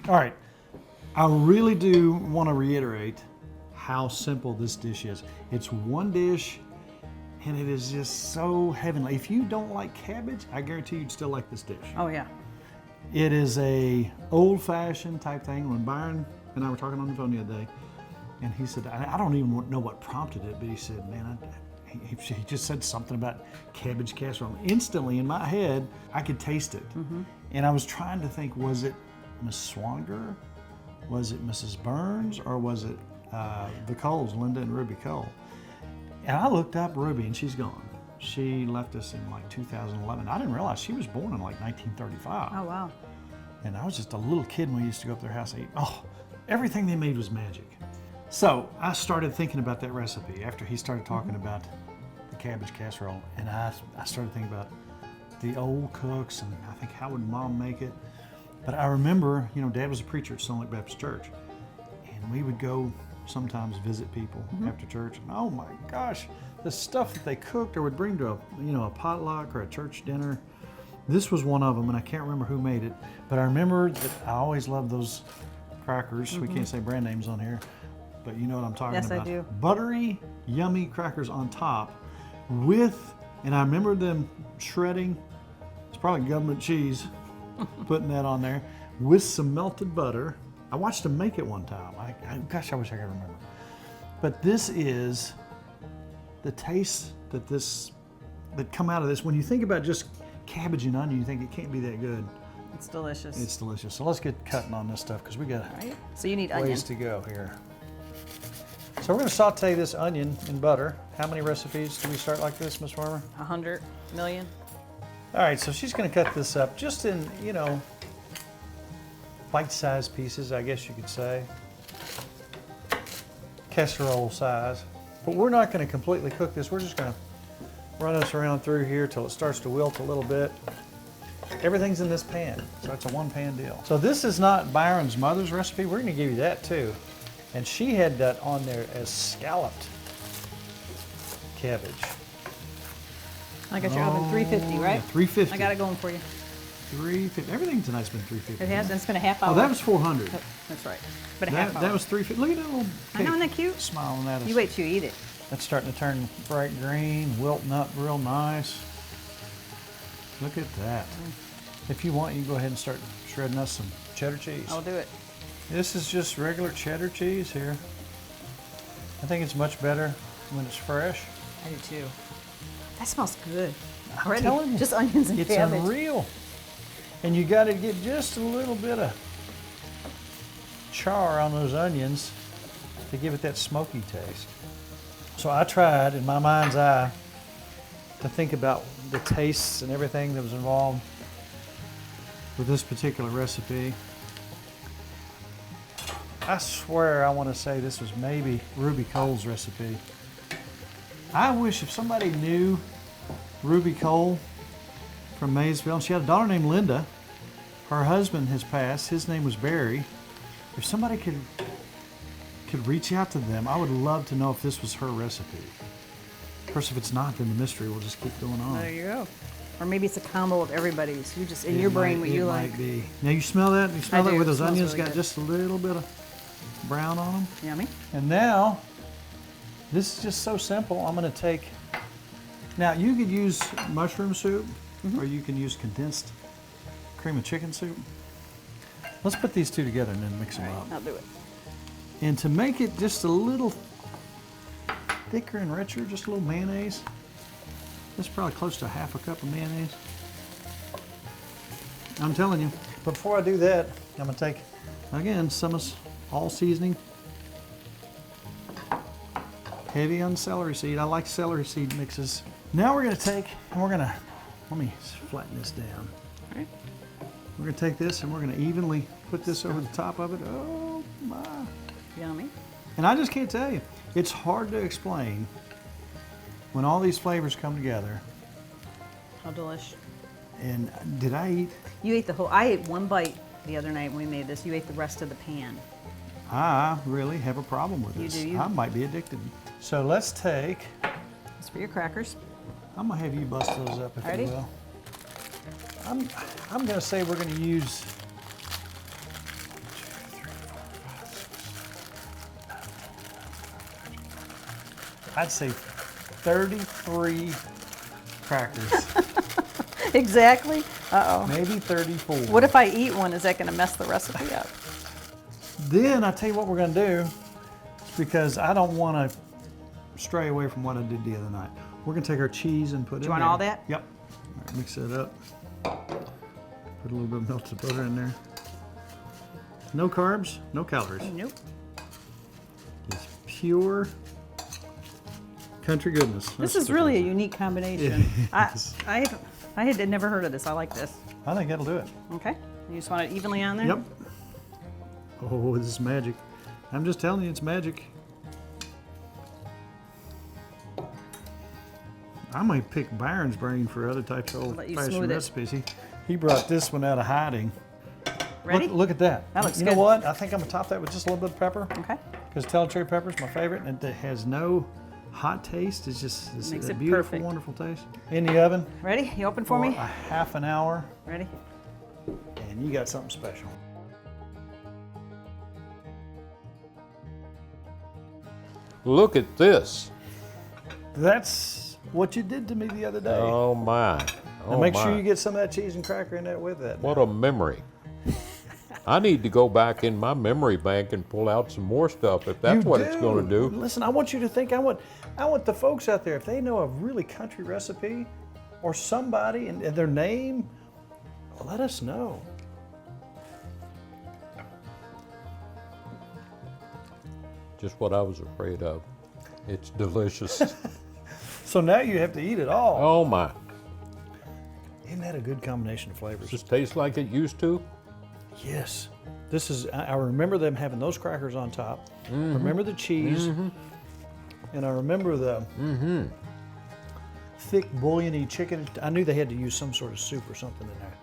All right, I really do want to reiterate how simple this dish is. It's one dish and it is just so heavenly. If you don't like cabbage, I guarantee you'd still like this dish. Oh yeah. It is a old-fashioned type thing. When Byron and I were talking on the phone the other day, and he said, I don't even know what prompted it, but he said, man, he just said something about cabbage casserole. Instantly in my head, I could taste it. And I was trying to think, was it Miss Swanger? Was it Mrs. Burns? Or was it the Coles, Linda and Ruby Cole? And I looked up Ruby and she's gone. She left us in like 2011. I didn't realize she was born in like 1935. Oh wow. And I was just a little kid when we used to go up to their house and eat. Oh, everything they made was magic. So I started thinking about that recipe after he started talking about the cabbage casserole. And I started thinking about the old cooks and I think how would Mom make it. But I remember, you know, Dad was a preacher at Stone Lake Baptist Church. And we would go sometimes visit people after church. And oh my gosh, the stuff that they cooked or would bring to a potluck or a church dinner. This was one of them, and I can't remember who made it. But I remember that I always loved those crackers. We can't say brand names on here, but you know what I'm talking about. Yes, I do. Buttery, yummy crackers on top with, and I remember them shredding, it's probably government cheese, putting that on there, with some melted butter. I watched them make it one time. Gosh, I wish I could remember. But this is the taste that come out of this. When you think about just cabbage and onion, you think it can't be that good. It's delicious. It's delicious. So let's get cutting on this stuff because we got right. So you need ways onion. to go here. So we're going to saute this onion in butter. How many recipes do we start like this, Miss Farmer? 100 million. All right, so she's going to cut this up just in, bite-sized pieces, I guess you could say. Casserole size. But we're not going to completely cook this. We're just going to run us around through here till it starts to wilt a little bit. Everything's in this pan, so it's a one-pan deal. So this is not Byron's mother's recipe. We're going to give you that too. And she had that on there as scalloped cabbage. I got your oven 350, right? Yeah, 350. I got it going for you. 350. Everything tonight's been 350. It has. It's been a half hour. Oh, that was 400. Oh, that's right. But a half hour. That was 350. Look at that little I know, pig isn't that cute? smiling at us. You wait till you eat it. That's starting to turn bright green, wilting up real nice. Look at that. If you want, you can go ahead and start shredding us some cheddar cheese. I'll do it. This is just regular cheddar cheese here. I think it's much better when it's fresh. I do too. That smells good. I'm Already. telling you, Just onions and it's cabbage. unreal. And you got to get just a little bit of char on those onions to give it that smoky taste. So I tried, in my mind's eye, to think about the tastes and everything that was involved with this particular recipe. I swear I want to say this was maybe Ruby Cole's recipe. I wish if somebody knew Ruby Cole from Maysville, she had a daughter named Linda. Her husband has passed. His name was Barry. If somebody could reach out to them, I would love to know if this was her recipe. Of course, if it's not, then the mystery will just keep going on. There you go. Or maybe it's a combo of everybody's. You just, in your brain, what you like. It might be. Now you smell that? You smell I that do. where those It smells onions really got good. just a little bit of brown on them? Yummy. And now, this is just so simple. I'm going to take, now you could use mushroom soup, or you can use condensed cream of chicken soup. Let's put these two together and then mix them up. I'll do it. And to make it just a little thicker and richer, just a little mayonnaise. This is probably close to half a cup of mayonnaise. I'm telling you. But before I do that, I'm going to take, again, some all seasoning. Heavy on celery seed. I like celery seed mixes. Now we're going to take, and we're going to, let me flatten this down. All right. We're going to take this and we're going to evenly put this over the top of it. Oh my. Yummy. And I just can't tell you. It's hard to explain when all these flavors come together. How delish. And did I eat? You ate the whole, I ate one bite the other night when we made this. You ate the rest of the pan. I really have a problem with this. You. I might be addicted. So let's take, It's for your crackers. I'm gonna have you bust those up if Ready? you will. I'm gonna say we're gonna use I'd say 33 crackers, Exactly. Uh-oh. maybe 34. What if I eat one? Is that going to mess the recipe up? Then I tell you what we're gonna do, because I don't want to stray away from what I did the other night. We're gonna take our cheese and put it in Do you want there. all that? Yep. All right, mix it up. Put a little bit of melted butter in there. No carbs, no calories. Nope. Just pure country goodness. This is really a unique combination. Yes. I had never heard of this. I like this. I think that'll do it. Okay. You just want it evenly on there? Yep. Oh, this is magic. I'm just telling you, it's magic. I might pick Byron's brain for other types of let you old-fashioned smooth it. recipes. He brought this one out of hiding. Ready? Look at that. That looks you good. know what? I think I'm gonna top that with just a little bit of pepper. Okay. Because Tellicherry pepper is my favorite, and it has no hot taste. It's just Makes a it beautiful, perfect. wonderful taste. In the oven Ready? You open for for me? a half an hour, Ready? and you got something special. Look at this. That's what you did to me the other day. Oh my. Now Oh make my. sure you get some of that cheese and cracker in there with that. What a memory. I need to go back in my memory bank and pull out some more stuff if that's You what it's going to do. Listen, I want you to think. I want the folks out there, if they know a really country recipe, or somebody and their name, let us know. Just what I was afraid of. It's delicious. So now you have to eat it all. Oh my. Isn't that a good combination of flavors? Does this taste like it used to? Yes. This is. I remember them having those crackers on top. Remember the cheese, and I remember the thick bouillon-y chicken. I knew they had to use some sort of soup or something in there.